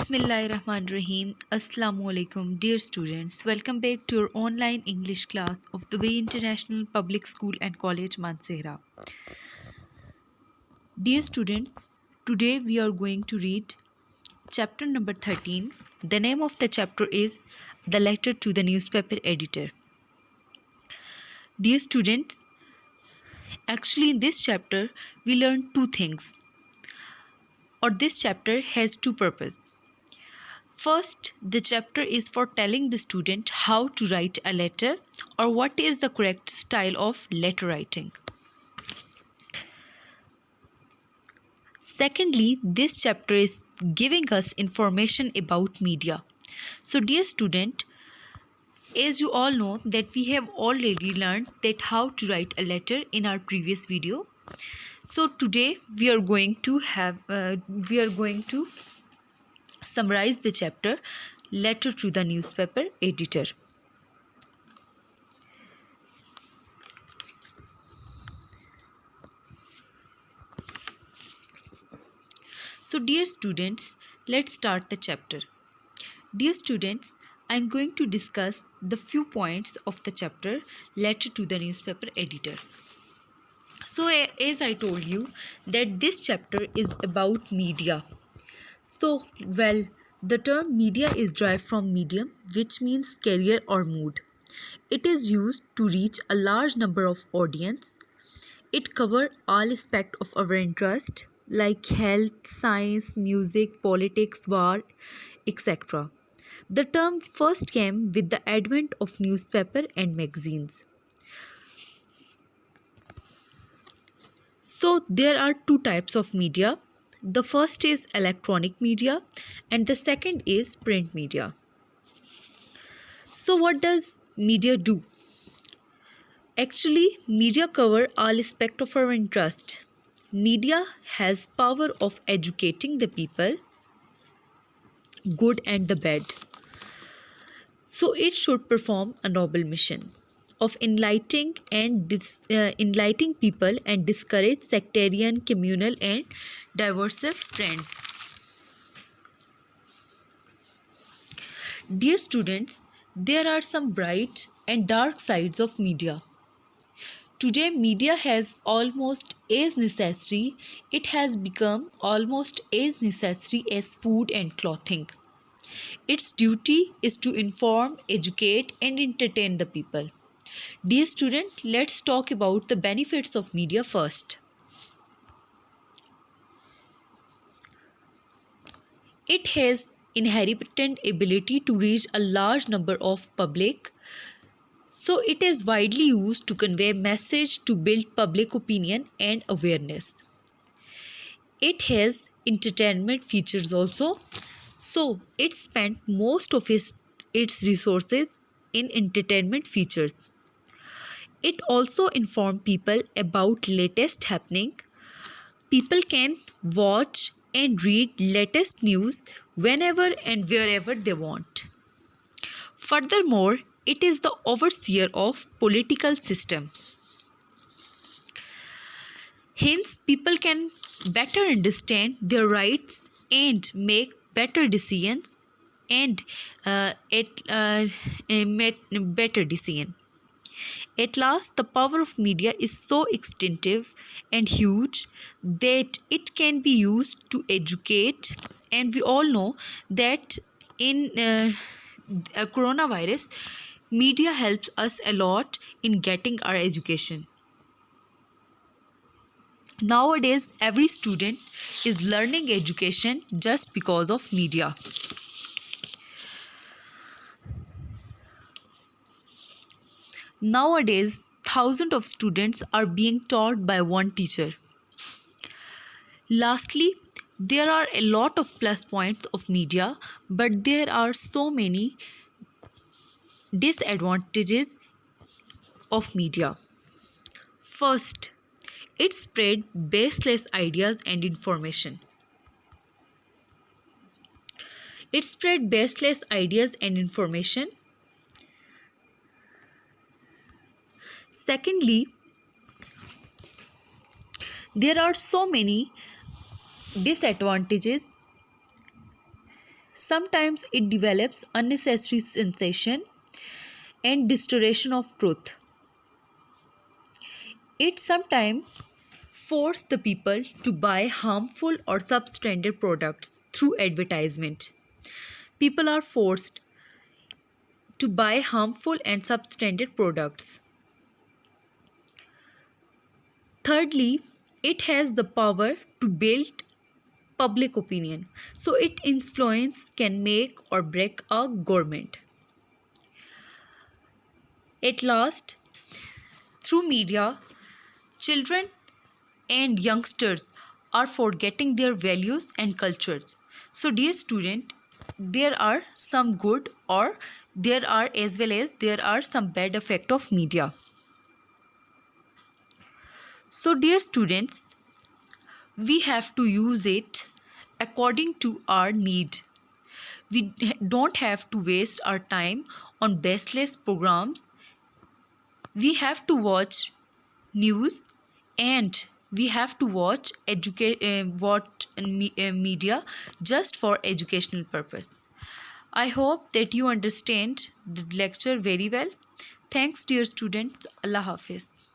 Bismillahirrahmanirrahim. Assalamu alaikum, dear students. Welcome back to your online English class of the Way International Public School and College, Mansehra. Dear students, today we are going to read chapter number 13. The name of the chapter is The Letter to the Newspaper Editor. Dear students, actually in this chapter we learn two things, or this chapter has two purposes. First, the chapter is for telling the student how to write a letter or what is the correct style of letter writing. Secondly, this chapter is giving us information about media. So dear student, as you all know that we have already learned that how to write a letter in our previous video. So today we are going to summarize the chapter Letter to the Newspaper Editor. So dear students, let's start the chapter. Dear students, I am going to discuss the few points of the chapter Letter to the Newspaper Editor. So as I told you that this chapter is about media. So the term media is derived from medium, which means carrier or mood. It is used to reach a large number of audience. It covers all aspects of our interest like health, science, music, politics, war, etc. The term first came with the advent of newspaper and magazines. So there are two types of media. The first is electronic media and the second is print media. So what does media do? Actually, media cover all aspects of our interest. Media has power of educating the people, good and the bad. So it should perform a noble mission of enlightening people and discourage sectarian, communal and diversive trends. Dear students, there are some bright and dark sides of media. Today, media has almost as necessary, it has become almost as necessary as food and clothing. Its duty is to inform, educate, and entertain the people. Dear student, let's talk about the benefits of media first. It has inherent ability to reach a large number of public. So it is widely used to convey message to build public opinion and awareness. It has entertainment features also. So it spent most of its resources in entertainment features. It also informs people about latest happening. People can watch and read latest news whenever and wherever they want. Furthermore, it is the overseer of political system. Hence, people can better understand their rights and make better decisions better decision. At last, the power of media is so extensive and huge that it can be used to educate, and we all know that in coronavirus, media helps us a lot in getting our education. Nowadays, every student is learning education just because of media. Nowadays, thousands of students are being taught by one teacher. Lastly, there are a lot of plus points of media, but there are so many disadvantages of media. First, it spread baseless ideas and information. It spread baseless ideas and information. Secondly, there are so many disadvantages Sometimes it develops unnecessary sensation and distortion of truth. It sometimes forces the people to buy harmful or substandard products through advertisement. People are forced to buy harmful and substandard products. Thirdly, it has the power to build public opinion. So its influence can make or break a government. At last, through media, children and youngsters are forgetting their values and cultures. So dear student, there are some good or there are as well as there are some bad effect of media. So dear students, we have to use it according to our need. We don't have to waste our time on baseless programs. We have to watch news and we have to watch media just for educational purpose. I hope that you understand the lecture very well. Thanks dear students. Allah Hafiz.